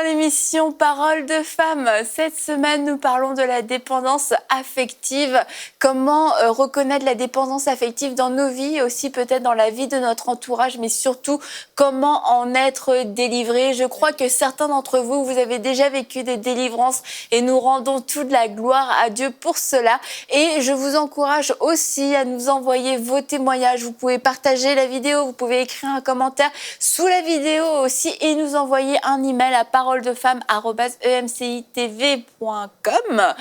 dans l'émission Parole de femmes. Cette semaine, nous parlons de la dépendance affective. Comment reconnaître la dépendance affective dans nos vies et aussi peut-être dans la vie de notre entourage, mais surtout comment en être délivré. Je crois que certains d'entre vous, vous avez déjà vécu des délivrances et nous rendons toute la gloire à Dieu pour cela. Et je vous encourage aussi à nous envoyer vos témoignages. Vous pouvez partager la vidéo, vous pouvez écrire un commentaire sous la vidéo aussi et nous envoyer un email à paroledefemme@emcitv.com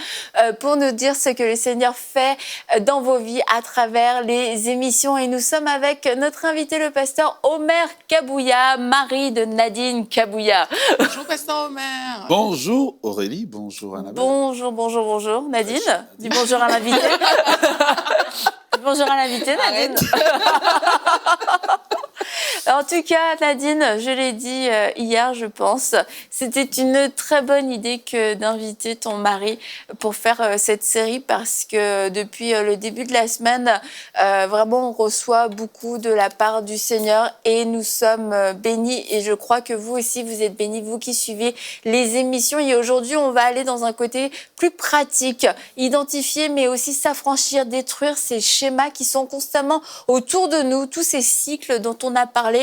pour nous dire ce que le Seigneur fait dans vos vies à travers les émissions. Et nous sommes avec notre invité, le pasteur Omer Kabouya, mari de Nadine Kabouya. Bonjour, pasteur Omer. Bonjour Aurélie, bonjour Annabelle. Bonjour Nadine. Dis bonjour à l'invité. Bonjour à l'invité, Nadine. En tout cas, Nadine, je l'ai dit hier, je pense, c'était une très bonne idée que d'inviter ton mari pour faire cette série parce que depuis le début de la semaine, vraiment, on reçoit beaucoup de la part du Seigneur et nous sommes bénis. Et je crois que vous aussi, vous êtes bénis, vous qui suivez les émissions. Et aujourd'hui, on va aller dans un côté plus pratique, identifier, mais aussi s'affranchir, détruire ces schémas qui sont constamment autour de nous, tous ces cycles dont on a parlé,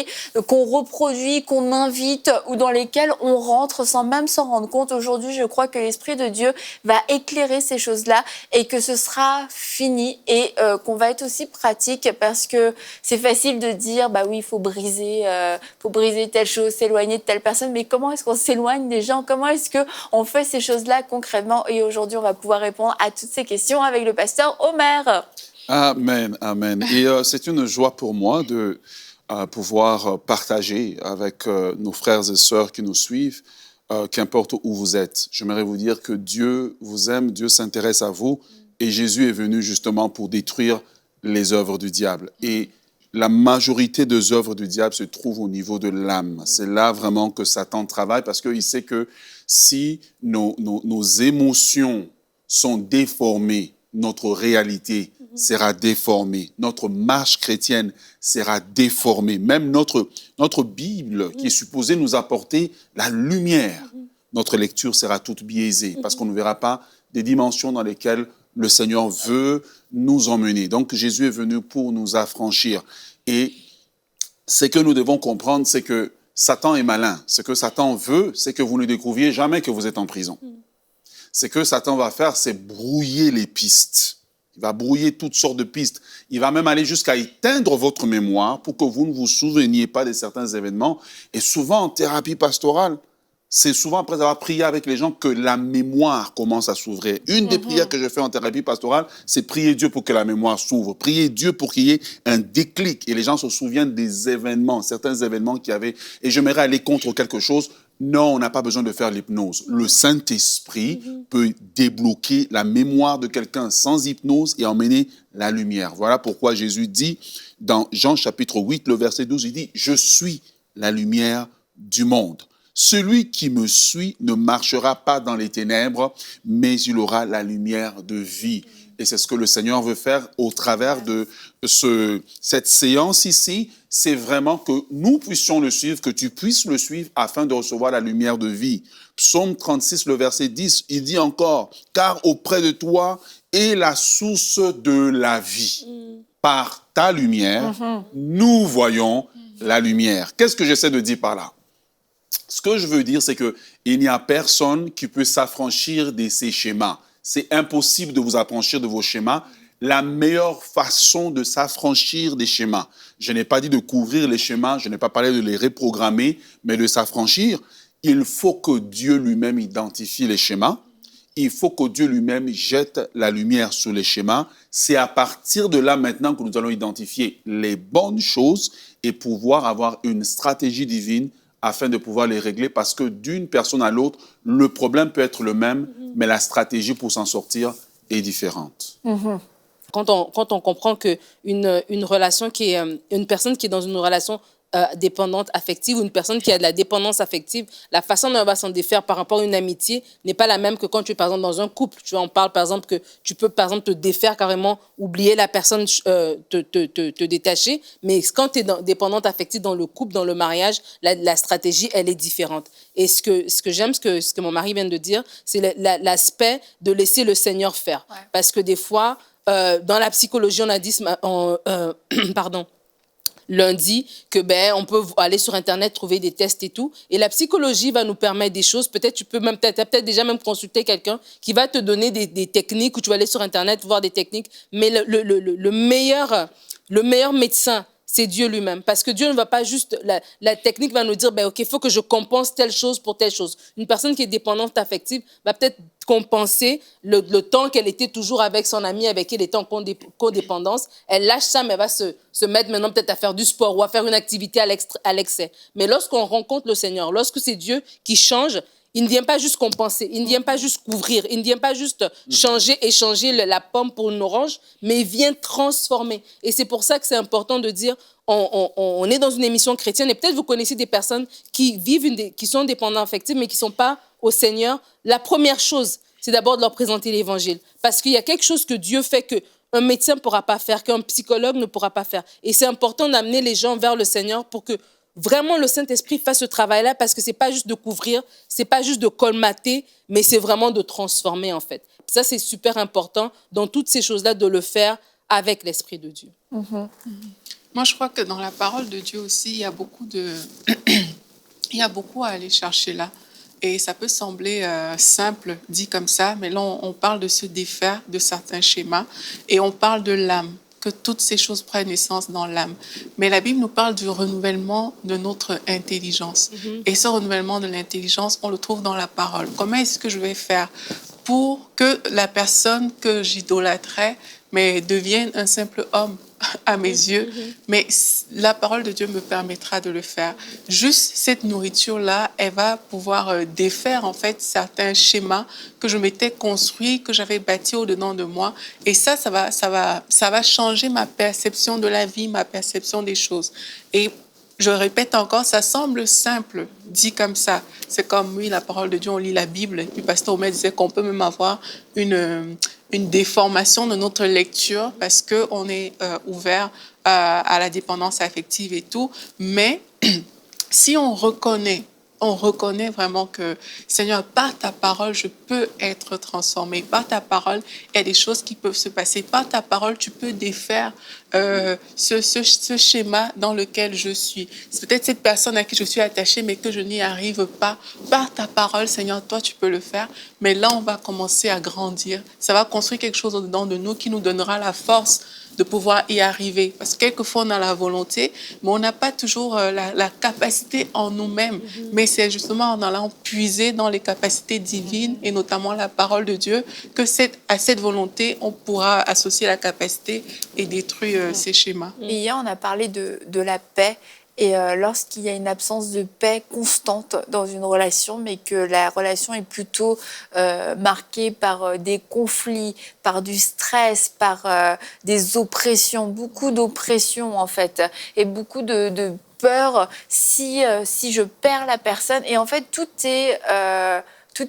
qu'on reproduit, qu'on invite ou dans lesquels on rentre sans même s'en rendre compte. Aujourd'hui, je crois que l'Esprit de Dieu va éclairer ces choses-là et que ce sera fini et qu'on va être aussi pratique parce que c'est facile de dire, bah oui, il faut briser telle chose, s'éloigner de telle personne, mais comment est-ce qu'on s'éloigne des gens? Comment est-ce qu'on fait ces choses-là concrètement? Et aujourd'hui, on va pouvoir répondre à toutes ces questions avec le pasteur Omer. Amen, amen. Et c'est une joie pour moi de pouvoir partager avec nos frères et sœurs qui nous suivent, qu'importe où vous êtes. J'aimerais vous dire que Dieu vous aime, Dieu s'intéresse à vous et Jésus est venu justement pour détruire les œuvres du diable. Et la majorité des œuvres du diable se trouvent au niveau de l'âme. C'est là vraiment que Satan travaille parce qu'il sait que si nos émotions sont déformées, notre réalité sera déformée. Notre marche chrétienne sera déformée. Même notre Bible, qui est supposée nous apporter la lumière, notre lecture sera toute biaisée parce qu'on ne verra pas des dimensions dans lesquelles le Seigneur veut nous emmener. Donc, Jésus est venu pour nous affranchir. Et ce que nous devons comprendre, c'est que Satan est malin. Ce que Satan veut, c'est que vous ne découvriez jamais que vous êtes en prison. Ce que Satan va faire, c'est brouiller les pistes. Il va brouiller toutes sortes de pistes. Il va même aller jusqu'à éteindre votre mémoire pour que vous ne vous souveniez pas de certains événements. Et souvent, en thérapie pastorale, c'est souvent après avoir prié avec les gens que la mémoire commence à s'ouvrir. Une des prières que je fais en thérapie pastorale, c'est prier Dieu pour que la mémoire s'ouvre. Prier Dieu pour qu'il y ait un déclic. Et les gens se souviennent des événements, certains événements qu'il y avait. Et j'aimerais aller contre quelque chose. Non, on n'a pas besoin de faire l'hypnose. Le Saint-Esprit peut débloquer la mémoire de quelqu'un sans hypnose et emmener la lumière. Voilà pourquoi Jésus dit dans Jean chapitre 8, le verset 12, il dit « Je suis la lumière du monde. Celui qui me suit ne marchera pas dans les ténèbres, mais il aura la lumière de vie. » Et c'est ce que le Seigneur veut faire au travers de cette séance ici. C'est vraiment que nous puissions le suivre, que tu puisses le suivre afin de recevoir la lumière de vie. Psaume 36, le verset 10, il dit encore « Car auprès de toi est la source de la vie. Par ta lumière, nous voyons la lumière. » Qu'est-ce que j'essaie de dire par là? Ce que je veux dire, c'est qu'il n'y a personne qui peut s'affranchir de ces schémas. C'est impossible de vous affranchir de vos schémas. La meilleure façon de s'affranchir des schémas, je n'ai pas dit de couvrir les schémas, je n'ai pas parlé de les reprogrammer, mais de s'affranchir, il faut que Dieu lui-même identifie les schémas. Il faut que Dieu lui-même jette la lumière sur les schémas. C'est à partir de là maintenant que nous allons identifier les bonnes choses et pouvoir avoir une stratégie divine afin de pouvoir les régler, parce que d'une personne à l'autre, le problème peut être le même, mais la stratégie pour s'en sortir est différente. Quand on comprend qu'une relation une personne qui est dans une relation dépendante affective ou une personne qui a de la dépendance affective, la façon dont elle va s'en défaire par rapport à une amitié n'est pas la même que quand tu es, par exemple, dans un couple. Tu vois, on parle, par exemple, que tu peux, par exemple, te défaire carrément, oublier la personne, te détacher. Mais quand tu es dépendante affective dans le couple, dans le mariage, la stratégie, elle est différente. Et ce que j'aime, ce que mon mari vient de dire, c'est l'aspect de laisser le Seigneur faire. Ouais. Parce que des fois, dans la psychologie, on a dit, pardon, lundi, que on peut aller sur Internet, trouver des tests et tout. Et la psychologie va nous permettre des choses. Peut-être tu peux même, peut-être déjà même consulter quelqu'un qui va te donner des techniques, ou tu vas aller sur Internet voir des techniques. Mais le meilleur médecin, c'est Dieu lui-même. Parce que Dieu ne va pas juste... La technique va nous dire, OK, il faut que je compense telle chose pour telle chose. Une personne qui est dépendante affective va peut-être compenser le temps qu'elle était toujours avec son ami, avec qui elle était en codépendance. Elle lâche ça, mais elle va se mettre maintenant peut-être à faire du sport ou à faire une activité à l'excès. Mais lorsqu'on rencontre le Seigneur, lorsque c'est Dieu qui change, il ne vient pas juste compenser, il ne vient pas juste couvrir, il ne vient pas juste échanger la pomme pour une orange, mais il vient transformer. Et c'est pour ça que c'est important de dire, on est dans une émission chrétienne et peut-être vous connaissez des personnes qui qui sont dépendantes affectives, mais qui ne sont pas au Seigneur. La première chose, c'est d'abord de leur présenter l'évangile. Parce qu'il y a quelque chose que Dieu fait qu'un médecin ne pourra pas faire, qu'un psychologue ne pourra pas faire. Et c'est important d'amener les gens vers le Seigneur pour que vraiment le Saint-Esprit fasse ce travail-là, parce que ce n'est pas juste de couvrir, ce n'est pas juste de colmater, mais c'est vraiment de transformer, en fait. Puis ça, c'est super important dans toutes ces choses-là, de le faire avec l'Esprit de Dieu. Mm-hmm. Moi, je crois que dans la parole de Dieu aussi, il y a beaucoup à aller chercher là. Et ça peut sembler simple, dit comme ça, mais là, on parle de se défaire de certains schémas et on parle de l'âme, que toutes ces choses prennent naissance dans l'âme. Mais la Bible nous parle du renouvellement de notre intelligence. Mm-hmm. Et ce renouvellement de l'intelligence, on le trouve dans la parole. Comment est-ce que je vais faire pour que la personne que j'idolâtrais devienne un simple homme à mes yeux, mais la parole de Dieu me permettra de le faire. Juste cette nourriture-là, elle va pouvoir défaire en fait certains schémas que je m'étais construits, que j'avais bâtis au-dedans de moi. Et ça va changer ma perception de la vie, ma perception des choses. Et je répète encore, ça semble simple, dit comme ça. C'est comme, oui, la parole de Dieu, on lit la Bible. Et puis, Pasteur Omer disait qu'on peut même avoir une déformation de notre lecture parce qu'on est ouvert à la dépendance affective et tout. Mais si on reconnaît vraiment que, Seigneur, par ta parole, je peux être transformé. Par ta parole, il y a des choses qui peuvent se passer. Par ta parole, tu peux défaire ce schéma dans lequel je suis. C'est peut-être cette personne à qui je suis attachée, mais que je n'y arrive pas. Par ta parole, Seigneur, toi, tu peux le faire. Mais là, on va commencer à grandir. Ça va construire quelque chose au-dedans de nous qui nous donnera la force de pouvoir y arriver. Parce que quelquefois, on a la volonté, mais on n'a pas toujours la capacité en nous-mêmes. Mm-hmm. Mais c'est justement en allant puiser dans les capacités divines, et notamment la parole de Dieu, que à cette volonté, on pourra associer la capacité et détruire ces schémas. Et hier, on a parlé de la paix. Et lorsqu'il y a une absence de paix constante dans une relation, mais que la relation est plutôt marquée par des conflits, par du stress, par des oppressions, beaucoup d'oppressions en fait, et beaucoup de peur si je perds la personne. Et en fait, tout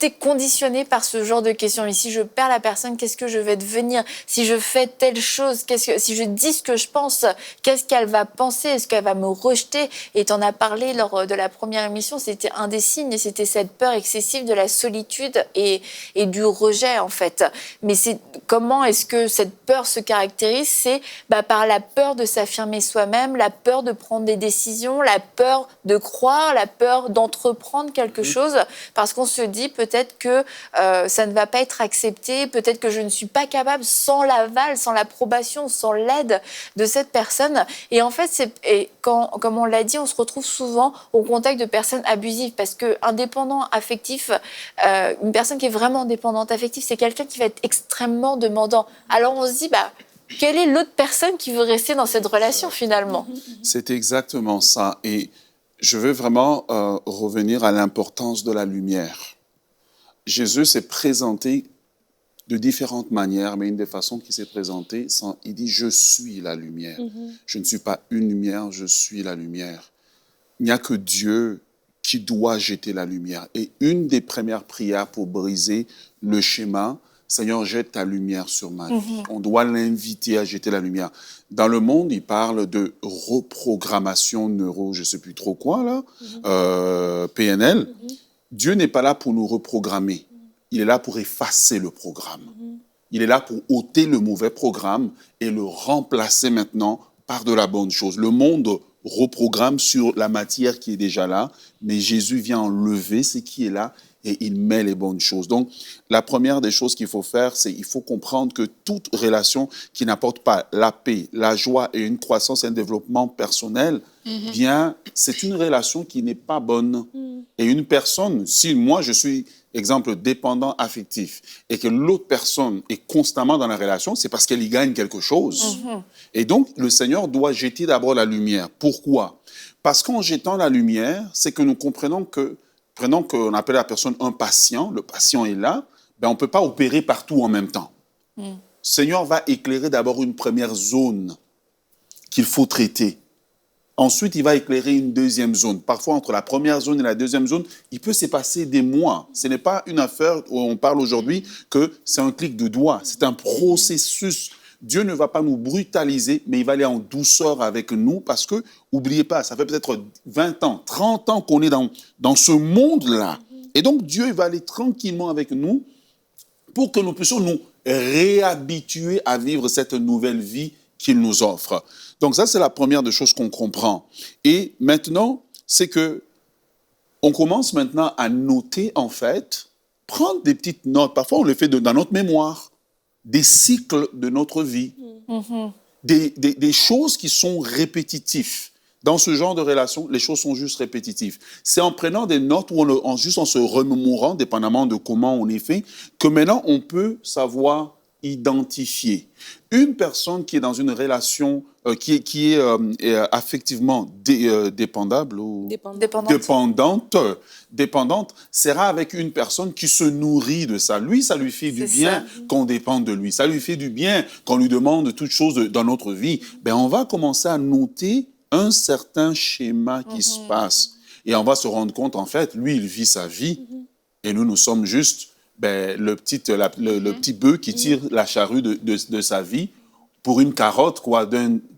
est conditionné par ce genre de questions. Mais si je perds la personne, qu'est-ce que je vais devenir? Si je fais telle chose, si je dis ce que je pense, qu'est-ce qu'elle va penser? Est-ce qu'elle va me rejeter? Et tu en as parlé lors de la première émission, c'était un des signes, et c'était cette peur excessive de la solitude et du rejet, en fait. Mais comment est-ce que cette peur se caractérise? C'est par la peur de s'affirmer soi-même, la peur de prendre des décisions, la peur de croire, la peur d'entreprendre quelque chose, parce qu'on se dit peut-être que ça ne va pas être accepté, peut-être que je ne suis pas capable sans l'aval, sans l'approbation, sans l'aide de cette personne. Et en fait, comme on l'a dit, on se retrouve souvent au contact de personnes abusives, parce qu'un dépendant affectif, une personne qui est vraiment dépendante affective, c'est quelqu'un qui va être extrêmement demandant. Alors on se dit, quelle est l'autre personne qui veut rester dans cette relation finalement? C'est exactement ça. Et je veux vraiment revenir à l'importance de la lumière. Jésus s'est présenté de différentes manières, mais une des façons qu'il s'est présenté, il dit « Je suis la lumière ». Je ne suis pas une lumière, je suis la lumière. il n'y a que Dieu qui doit jeter la lumière. Et une des premières prières pour briser le schéma, Seigneur, jette ta lumière sur ma vie. On doit l'inviter à jeter la lumière. Dans le monde, il parle de reprogrammation neuro, je ne sais plus trop quoi, là, PNL. Dieu n'est pas là pour nous reprogrammer. Il est là pour effacer le programme. Il est là pour ôter le mauvais programme et le remplacer maintenant par de la bonne chose. Le monde reprogramme sur la matière qui est déjà là, mais Jésus vient enlever ce qui est là et il met les bonnes choses. Donc, la première des choses qu'il faut faire, c'est qu'il faut comprendre que toute relation qui n'apporte pas la paix, la joie et une croissance et un développement personnel, bien, c'est une relation qui n'est pas bonne. Et une personne, si moi je suis, exemple, dépendant affectif, et que l'autre personne est constamment dans la relation, c'est parce qu'elle y gagne quelque chose. Et donc, le Seigneur doit jeter d'abord la lumière. Pourquoi? Parce qu'en jetant la lumière, c'est que nous comprenons que, prenons qu'on appelle la personne un patient, le patient est là, ben on ne peut pas opérer partout en même temps. Le Seigneur va éclairer d'abord une première zone qu'il faut traiter. Ensuite, il va éclairer une deuxième zone. Parfois, entre la première zone et la deuxième zone, il peut se passer des mois. Ce n'est pas une affaire où on parle aujourd'hui que c'est un clic de doigt. C'est un processus. Dieu ne va pas nous brutaliser, mais il va aller en douceur avec nous parce que, n'oubliez pas, ça fait peut-être 20 ans, 30 ans qu'on est dans ce monde-là. Et donc, Dieu va aller tranquillement avec nous pour que nous puissions nous réhabituer à vivre cette nouvelle vie qu'il nous offre. Donc ça, c'est la première des choses qu'on comprend. Et maintenant, c'est que on commence maintenant à noter, en fait, prendre des petites notes. Parfois, on le fait dans notre mémoire, des cycles de notre vie, des choses qui sont répétitives. Dans ce genre de relation, les choses sont juste répétitives. C'est en prenant des notes ou juste en se remémorant, dépendamment de comment on est fait, que maintenant, on peut savoir identifier. Une personne qui est dans une relation qui est affectivement dépendable ou dépendante sera avec une personne qui se nourrit de ça. Lui, ça lui fait du bien qu'on dépende de lui. Ça lui fait du bien qu'on lui demande toutes choses dans notre vie. Ben, on va commencer à noter un certain schéma qui se passe. Et on va se rendre compte, en fait, lui, il vit sa vie et nous sommes juste le petit bœuf qui tire la charrue de sa vie pour une carotte,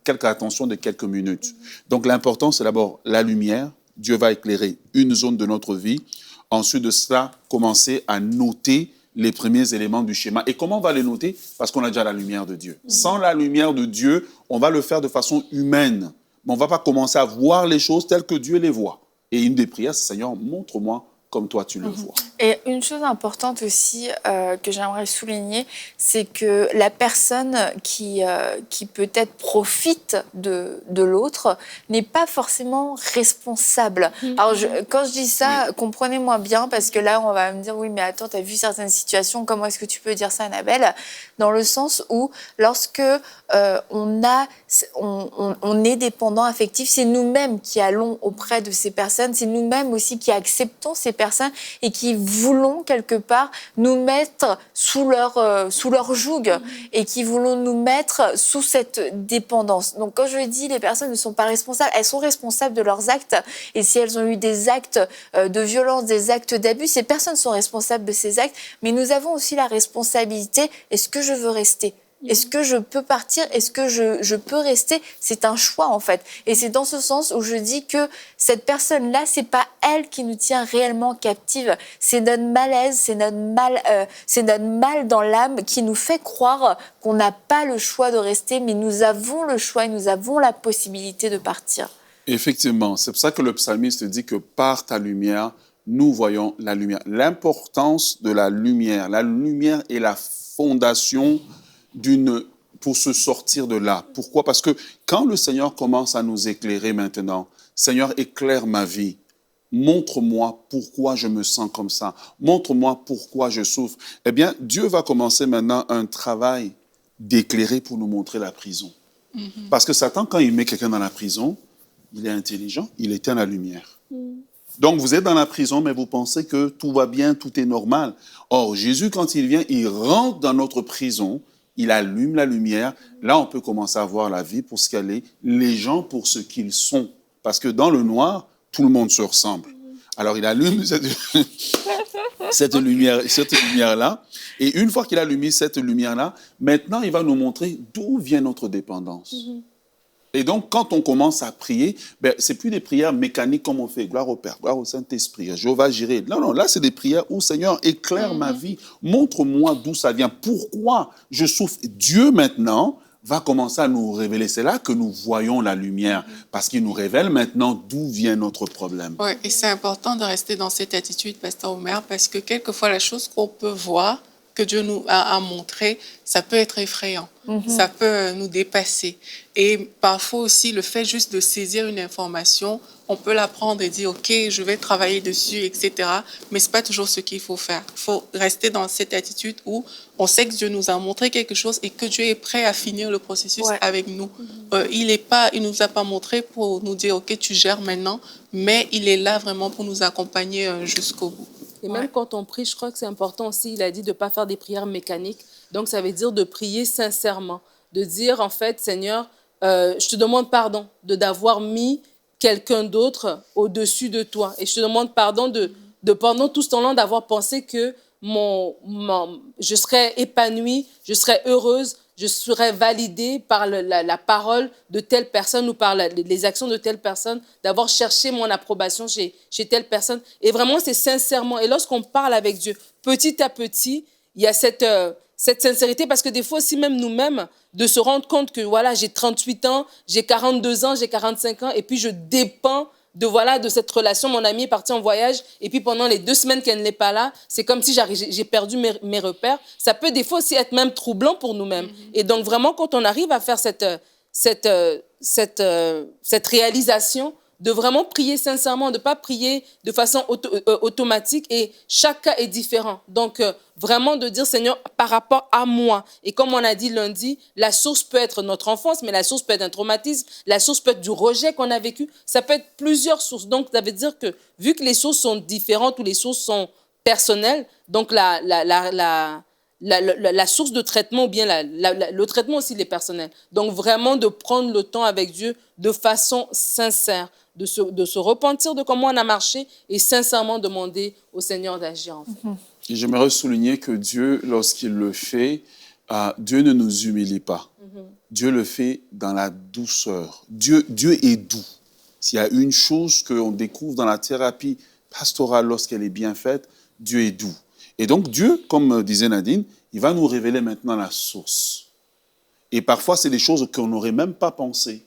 quelque attention de quelques minutes. Donc l'important, c'est d'abord la lumière. Dieu va éclairer une zone de notre vie. Ensuite de cela, commencer à noter les premiers éléments du schéma. Et comment on va les noter? Parce qu'on a déjà la lumière de Dieu. Sans la lumière de Dieu, on va le faire de façon humaine. Mais on ne va pas commencer à voir les choses telles que Dieu les voit. Et une des prières, c'est Seigneur, montre-moi comme toi tu le vois. Et une chose importante aussi que j'aimerais souligner, c'est que la personne qui peut-être profite de l'autre n'est pas forcément responsable. Alors, quand je dis ça, comprenez-moi bien, parce que là, on va me dire, oui, mais attends, tu as vu certaines situations, comment est-ce que tu peux dire ça, Annabelle? Dans le sens où, lorsque on est dépendant affectif, c'est nous-mêmes qui allons auprès de ces personnes, c'est nous-mêmes aussi qui acceptons ces personnes et qui voulons quelque part nous mettre sous leur joug et qui voulons nous mettre sous cette dépendance. Donc quand je dis les personnes ne sont pas responsables, elles sont responsables de leurs actes et si elles ont eu des actes de violence, des actes d'abus, ces personnes sont responsables de ces actes, mais nous avons aussi la responsabilité, est-ce que je veux rester ? Est-ce que je peux partir? Est-ce que je peux rester? C'est un choix, en fait. Et c'est dans ce sens où je dis que cette personne-là, c'est pas elle qui nous tient réellement captive. C'est notre malaise, c'est notre mal dans l'âme qui nous fait croire qu'on n'a pas le choix de rester, mais nous avons le choix et nous avons la possibilité de partir. Effectivement, c'est pour ça que le psalmiste dit que par ta lumière, nous voyons la lumière. L'importance de la lumière est la fondation pour se sortir de là. Pourquoi? Parce que quand le Seigneur commence à nous éclairer maintenant, Seigneur, éclaire ma vie. Montre-moi pourquoi je me sens comme ça. Montre-moi pourquoi je souffre. Eh bien, Dieu va commencer maintenant un travail d'éclairer pour nous montrer la prison. Parce que Satan, quand il met quelqu'un dans la prison, il est intelligent, il éteint la lumière. Donc, vous êtes dans la prison, mais vous pensez que tout va bien, tout est normal. Or, Jésus, quand il vient, il rentre dans notre prison, il allume la lumière. Là, on peut commencer à voir la vie pour ce qu'elle est, les gens pour ce qu'ils sont. Parce que dans le noir, tout le monde se ressemble. Alors, il allume cette lumière-là. Et une fois qu'il a allumé cette lumière-là, maintenant, il va nous montrer d'où vient notre dépendance. Et donc, quand on commence à prier, ce n'est plus des prières mécaniques comme on fait. Gloire au Père, gloire au Saint-Esprit, Jéhovah Jireh. Non, là, c'est des prières où, Seigneur, éclaire ma vie. Montre-moi d'où ça vient. Pourquoi je souffre? Dieu, maintenant, va commencer à nous révéler. C'est là que nous voyons la lumière, parce qu'il nous révèle maintenant d'où vient notre problème. Oui, et c'est important de rester dans cette attitude, Pasteur Omer, parce que quelquefois, la chose qu'on peut voir, que Dieu nous a montré, ça peut être effrayant, ça peut nous dépasser. Et parfois aussi, le fait juste de saisir une information, on peut la prendre et dire, OK, je vais travailler dessus, etc. Mais ce n'est pas toujours ce qu'il faut faire. Il faut rester dans cette attitude où on sait que Dieu nous a montré quelque chose et que Dieu est prêt à finir le processus avec nous. Il ne nous a pas montré pour nous dire, OK, tu gères maintenant, mais il est là vraiment pour nous accompagner jusqu'au bout. Et même quand on prie, je crois que c'est important aussi, il a dit de ne pas faire des prières mécaniques. Donc, ça veut dire de prier sincèrement, de dire, en fait, Seigneur, je te demande pardon d'avoir mis quelqu'un d'autre au-dessus de toi. Et je te demande pardon de pendant tout ce temps-là, d'avoir pensé que je serais épanouie, je serais heureuse, je serais validée par la parole de telle personne ou par les actions de telle personne, d'avoir cherché mon approbation chez telle personne. Et vraiment, c'est sincèrement. Et lorsqu'on parle avec Dieu, petit à petit, il y a cette sincérité, parce que des fois aussi, même nous-mêmes, de se rendre compte que voilà, j'ai 38 ans, j'ai 42 ans, j'ai 45 ans, et puis je dépends de cette relation. Mon amie est partie en voyage et puis pendant les 2 semaines qu'elle n'est pas là, c'est comme si j'ai perdu mes repères. Ça peut des fois aussi être même troublant pour nous-mêmes. Et donc vraiment, quand on arrive à faire cette réalisation, de vraiment prier sincèrement, de ne pas prier de façon automatique, et chaque cas est différent. Donc, vraiment de dire, Seigneur, par rapport à moi, et comme on a dit lundi, la source peut être notre enfance, mais la source peut être un traumatisme, la source peut être du rejet qu'on a vécu, ça peut être plusieurs sources. Donc, ça veut dire que, vu que les sources sont différentes ou les sources sont personnelles, donc la source de traitement ou bien le traitement aussi, il est personnel. Donc, vraiment de prendre le temps avec Dieu de façon sincère, de se repentir de comment on a marché et sincèrement demander au Seigneur d'agir en fait. Et j'aimerais souligner que Dieu, lorsqu'il le fait, Dieu ne nous humilie pas. Dieu le fait dans la douceur. Dieu est doux. S'il y a une chose qu'on découvre dans la thérapie pastorale lorsqu'elle est bien faite, Dieu est doux. Et donc Dieu, comme disait Nadine, il va nous révéler maintenant la source. Et parfois, c'est des choses qu'on n'aurait même pas pensé.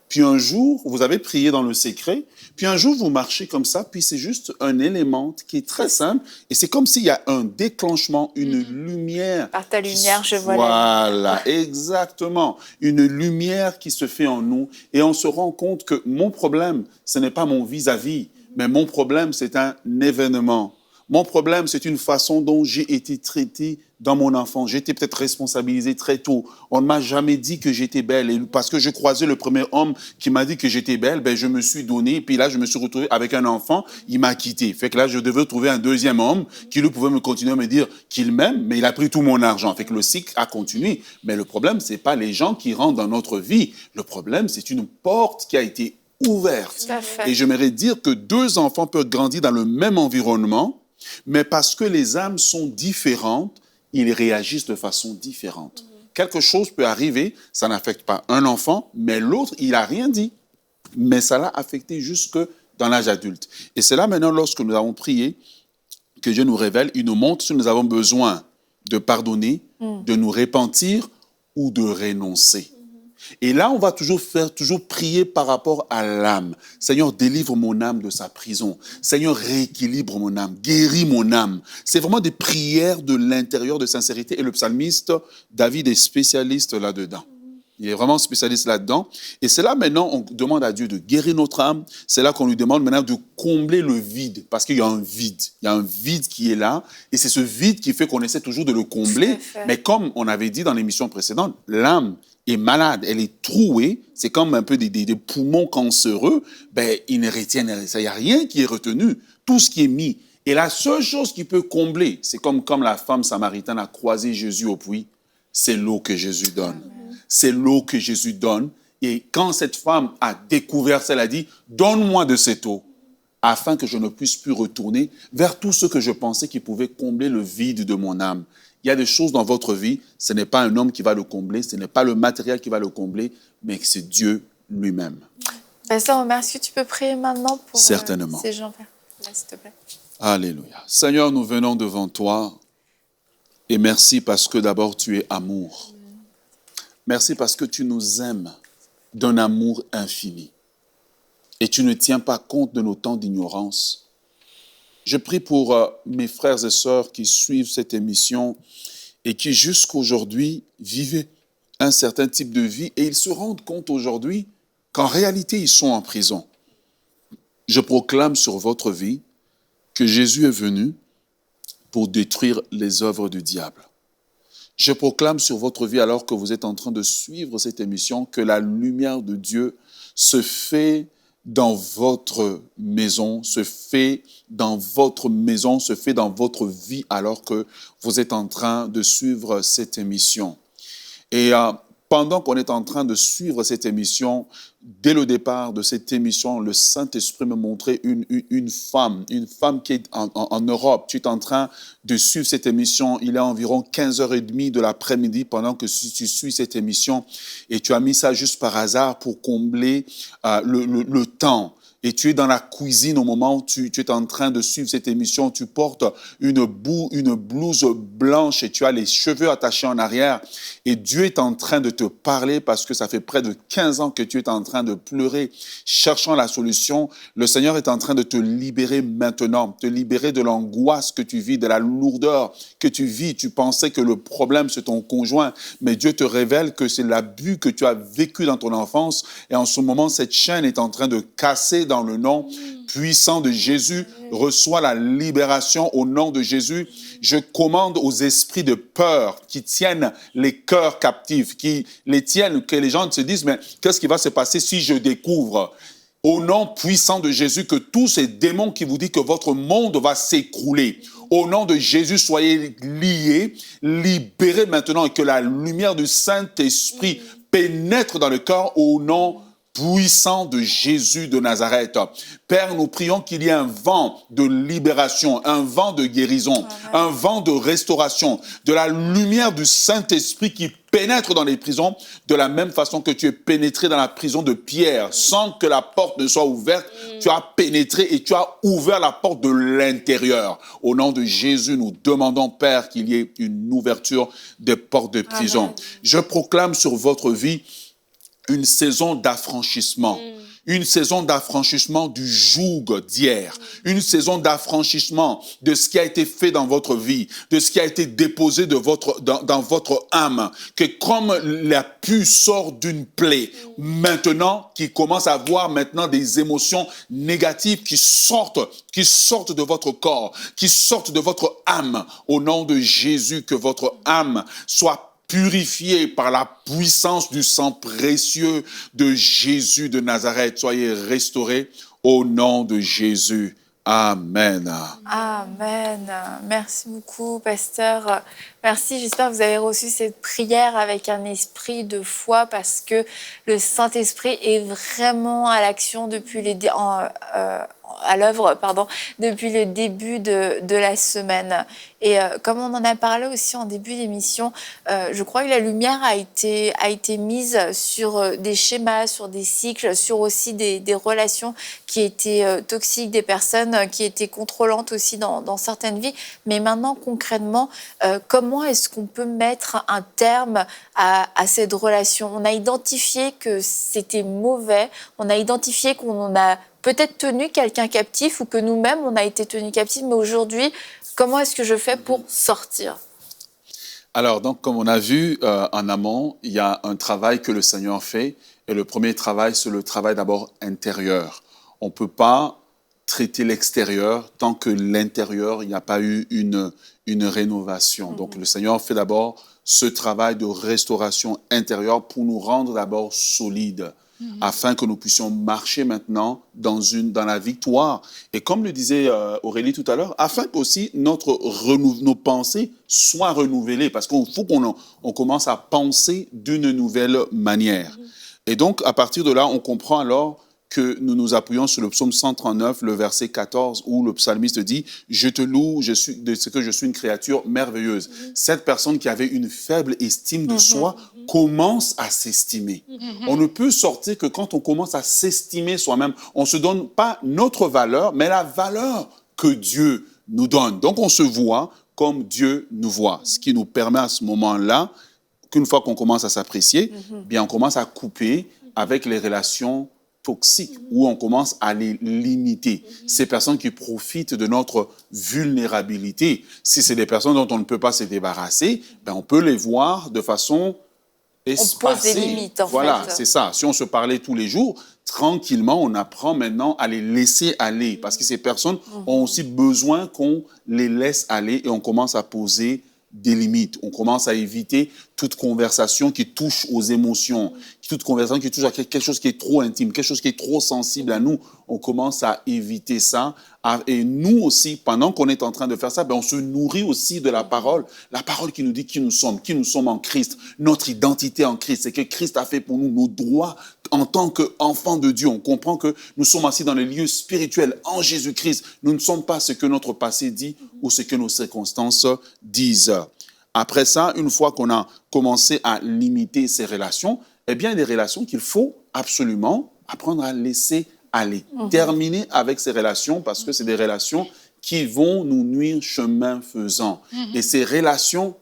Puis un jour, vous avez prié dans le secret, puis un jour, vous marchez comme ça, puis c'est juste un élément qui est très simple, et c'est comme s'il y a un déclenchement, une lumière. Par ta lumière, je vois Voilà, exactement. Une lumière qui se fait en nous, et on se rend compte que mon problème, ce n'est pas mon vis-à-vis, mais mon problème, c'est un événement. Mon problème, c'est une façon dont j'ai été traité dans mon enfance. J'ai été peut-être responsabilisé très tôt. On ne m'a jamais dit que j'étais belle. Et parce que je croisais le premier homme qui m'a dit que j'étais belle, je me suis donné. Et puis là, je me suis retrouvé avec un enfant. Il m'a quitté. Fait que là, je devais trouver un deuxième homme qui, lui, pouvait me continuer à me dire qu'il m'aime, mais il a pris tout mon argent. Fait que le cycle a continué. Mais le problème, c'est pas les gens qui rentrent dans notre vie. Le problème, c'est une porte qui a été ouverte. Et j'aimerais dire que 2 enfants peuvent grandir dans le même environnement, mais parce que les âmes sont différentes, ils réagissent de façon différente. Quelque chose peut arriver, ça n'affecte pas un enfant, mais l'autre, il n'a rien dit. Mais ça l'a affecté jusque dans l'âge adulte. Et c'est là maintenant, lorsque nous avons prié, que Dieu nous révèle, il nous montre si nous avons besoin de pardonner, de nous repentir ou de renoncer. Et là, on va toujours prier par rapport à l'âme. Seigneur, délivre mon âme de sa prison. Seigneur, rééquilibre mon âme, guéris mon âme. C'est vraiment des prières de l'intérieur de sincérité. Et le psalmiste, David, est spécialiste là-dedans. Il est vraiment spécialiste là-dedans. Et c'est là maintenant, on demande à Dieu de guérir notre âme. C'est là qu'on lui demande maintenant de combler le vide. Parce qu'il y a un vide. Il y a un vide qui est là. Et c'est ce vide qui fait qu'on essaie toujours de le combler. Mais comme on avait dit dans l'émission précédente, l'âme est malade, elle est trouée, c'est comme un peu des poumons cancéreux, ils ne retiennent rien, il n'y a rien qui est retenu, tout ce qui est mis. Et la seule chose qui peut combler, c'est comme la femme samaritaine a croisé Jésus au puits, c'est l'eau que Jésus donne. C'est l'eau que Jésus donne. Et quand cette femme a découvert ça, elle a dit, donne-moi de cette eau. afin que je ne puisse plus retourner vers tout ce que je pensais qui pouvait combler le vide de mon âme. Il y a des choses dans votre vie, ce n'est pas un homme qui va le combler, ce n'est pas le matériel qui va le combler, mais que c'est Dieu lui-même. Pasteur Omar, est-ce que tu peux prier maintenant pour Certainement. ces gens là, s'il te plaît? Alléluia. Seigneur, nous venons devant toi et merci parce que d'abord tu es amour. Merci parce que tu nous aimes d'un amour infini. Et tu ne tiens pas compte de nos temps d'ignorance. Je prie pour mes frères et sœurs qui suivent cette émission et qui jusqu'aujourd'hui vivaient un certain type de vie et ils se rendent compte aujourd'hui qu'en réalité ils sont en prison. Je proclame sur votre vie que Jésus est venu pour détruire les œuvres du diable. Je proclame sur votre vie, alors que vous êtes en train de suivre cette émission, que la lumière de Dieu se fait dans votre maison, se fait dans votre maison, se fait dans votre vie, alors que vous êtes en train de suivre cette émission. Et pendant qu'on est en train de suivre cette émission, dès le départ de cette émission, le Saint-Esprit me montrait une femme qui est en Europe. Tu es en train de suivre cette émission. Il est environ 15h30 de l'après-midi pendant que tu suis cette émission. Et tu as mis ça juste par hasard pour combler le temps. Et tu es dans la cuisine au moment où tu es en train de suivre cette émission. Tu portes une blouse blanche et tu as les cheveux attachés en arrière. Et Dieu est en train de te parler parce que ça fait près de 15 ans que tu es en train de pleurer, cherchant la solution. Le Seigneur est en train de te libérer maintenant, te libérer de l'angoisse que tu vis, de la lourdeur que tu vis. Tu pensais que le problème, c'est ton conjoint, mais Dieu te révèle que c'est l'abus que tu as vécu dans ton enfance. Et en ce moment, cette chaîne est en train de casser dans le nom puissant de Jésus. Reçois la libération au nom de Jésus. Je commande aux esprits de peur qui tiennent les cœurs captifs, qui les tiennent, que les gens se disent, mais qu'est-ce qui va se passer si je découvre? Au nom puissant de Jésus, que tous ces démons qui vous disent que votre monde va s'écrouler, au nom de Jésus, soyez liés, libérés maintenant, et que la lumière du Saint-Esprit pénètre dans le cœur au nom puissant de Jésus de Nazareth. Père, nous prions qu'il y ait un vent de libération, un vent de guérison, un vent de restauration, de la lumière du Saint-Esprit qui pénètre dans les prisons, de la même façon que tu es pénétré dans la prison de Pierre, sans que la porte ne soit ouverte, tu as pénétré et tu as ouvert la porte de l'intérieur. Au nom de Jésus, nous demandons, Père, qu'il y ait une ouverture des portes de prison. Amen. Je proclame sur votre vie une saison d'affranchissement. Une saison d'affranchissement du joug d'hier. Une saison d'affranchissement de ce qui a été fait dans votre vie, de ce qui a été déposé dans votre âme. Que comme la puce sort d'une plaie, maintenant, qui commence à avoir maintenant des émotions négatives qui sortent de votre corps, qui sortent de votre âme. Au nom de Jésus, que votre âme soit purifié par la puissance du sang précieux de Jésus de Nazareth. Soyez restaurés au nom de Jésus. Amen. Amen. Merci beaucoup, pasteur. Merci, j'espère que vous avez reçu cette prière avec un esprit de foi parce que le Saint-Esprit est vraiment à l'action depuis à l'œuvre, depuis le début de la semaine. Et comme on en a parlé aussi en début d'émission, je crois que la lumière a été mise sur des schémas, sur des cycles, sur aussi des relations qui étaient toxiques, des personnes qui étaient contrôlantes aussi dans certaines vies. Mais maintenant, concrètement, comment est-ce qu'on peut mettre un terme à cette relation? On a identifié que c'était mauvais, on a identifié qu'on a peut-être tenu quelqu'un captif ou que nous-mêmes, on a été tenus captifs, mais aujourd'hui, comment est-ce que je fais pour sortir? Alors, donc, comme on a vu en amont, il y a un travail que le Seigneur fait. Et le premier travail, c'est le travail d'abord intérieur. On ne peut pas traiter l'extérieur tant que l'intérieur, il n'y a pas eu une rénovation. Donc, le Seigneur fait d'abord ce travail de restauration intérieure pour nous rendre d'abord solides, afin que nous puissions marcher maintenant dans la victoire. Et comme le disait Aurélie tout à l'heure, afin qu'aussi nos pensées soient renouvelées, parce qu'il faut qu'on commence à penser d'une nouvelle manière. Et donc, à partir de là, on comprend alors que nous nous appuyons sur le psaume 139, le verset 14, où le psalmiste dit « Je te loue, je suis, de ce que je suis une créature merveilleuse. » Cette personne qui avait une faible estime de soi commence à s'estimer. On ne peut sortir que quand on commence à s'estimer soi-même. On ne se donne pas notre valeur, mais la valeur que Dieu nous donne. Donc on se voit comme Dieu nous voit, ce qui nous permet à ce moment-là, qu'une fois qu'on commence à s'apprécier, bien on commence à couper avec les relations toxiques, où on commence à les limiter. Ces personnes qui profitent de notre vulnérabilité, si c'est des personnes dont on ne peut pas se débarrasser, ben on peut les voir de façon espacée. On pose des limites, en fait. Voilà, c'est ça. Si on se parlait tous les jours, tranquillement, on apprend maintenant à les laisser aller, parce que ces personnes ont aussi besoin qu'on les laisse aller, et on commence à poser des limites. On commence à éviter toute conversation qui touche aux émotions, toute conversation qui touche à quelque chose qui est trop intime, quelque chose qui est trop sensible à nous. On commence à éviter ça. Et nous aussi, pendant qu'on est en train de faire ça, ben on se nourrit aussi de la parole qui nous dit qui nous sommes en Christ, notre identité en Christ, c'est que Christ a fait pour nous nos droits en tant qu'enfants de Dieu. On comprend que nous sommes assis dans les lieux spirituels en Jésus-Christ. Nous ne sommes pas ce que notre passé dit ou ce que nos circonstances disent. Après ça, une fois qu'on a commencé à limiter ces relations, eh bien, il y a des relations qu'il faut absolument apprendre à laisser aller. Terminer avec ces relations parce que c'est des relations qui vont nous nuire chemin faisant. Et ces relations,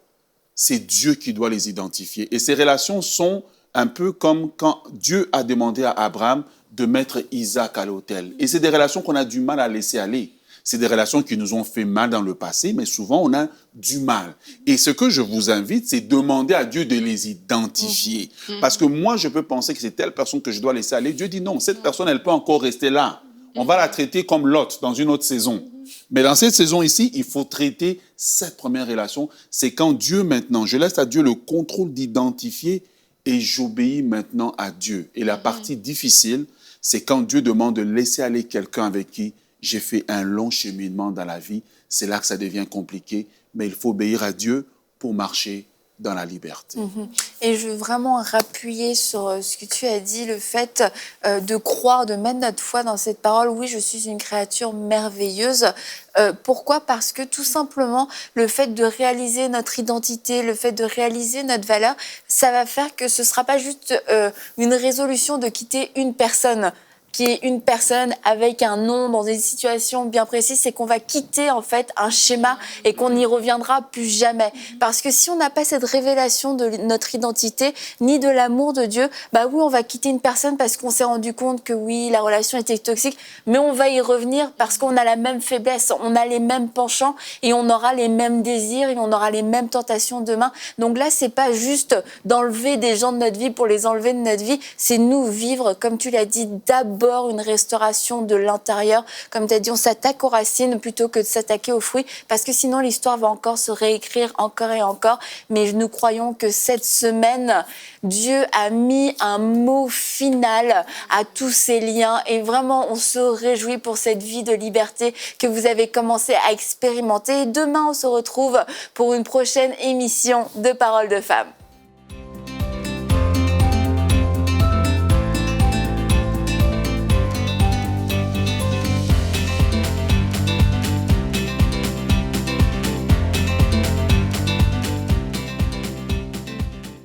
c'est Dieu qui doit les identifier. Et ces relations sont un peu comme quand Dieu a demandé à Abraham de mettre Isaac à l'autel. Et c'est des relations qu'on a du mal à laisser aller. C'est des relations qui nous ont fait mal dans le passé, mais souvent on a du mal. Et ce que je vous invite, c'est demander à Dieu de les identifier. Parce que moi, je peux penser que c'est telle personne que je dois laisser aller. Dieu dit non, cette personne, elle peut encore rester là. On va la traiter comme Lot dans une autre saison. Mais dans cette saison ici, il faut traiter cette première relation. C'est quand Dieu maintenant, je laisse à Dieu le contrôle d'identifier et j'obéis maintenant à Dieu. Et la partie difficile, c'est quand Dieu demande de laisser aller quelqu'un avec qui j'ai fait un long cheminement dans la vie. C'est là que ça devient compliqué. Mais il faut obéir à Dieu pour marcher dans la liberté. Et je veux vraiment rappuyer sur ce que tu as dit, le fait de croire, de mettre notre foi dans cette parole. Oui, je suis une créature merveilleuse. Pourquoi ? Parce que tout simplement, le fait de réaliser notre identité, le fait de réaliser notre valeur, ça va faire que ce ne sera pas juste une résolution de quitter une personne qui est une personne avec un nom dans une situation bien précise, c'est qu'on va quitter en fait un schéma et qu'on n'y reviendra plus jamais. Parce que si on n'a pas cette révélation de notre identité, ni de l'amour de Dieu, bah oui, on va quitter une personne parce qu'on s'est rendu compte que oui, la relation était toxique, mais on va y revenir parce qu'on a la même faiblesse, on a les mêmes penchants et on aura les mêmes désirs et on aura les mêmes tentations demain. Donc là, c'est pas juste d'enlever des gens de notre vie pour les enlever de notre vie, c'est nous vivre, comme tu l'as dit, d'abord une restauration de l'intérieur. Comme tu as dit, on s'attaque aux racines plutôt que de s'attaquer aux fruits, parce que sinon l'histoire va encore se réécrire encore et encore. Mais nous croyons que cette semaine, Dieu a mis un mot final à tous ces liens et vraiment on se réjouit pour cette vie de liberté que vous avez commencé à expérimenter. Et demain, on se retrouve pour une prochaine émission de Paroles de Femmes.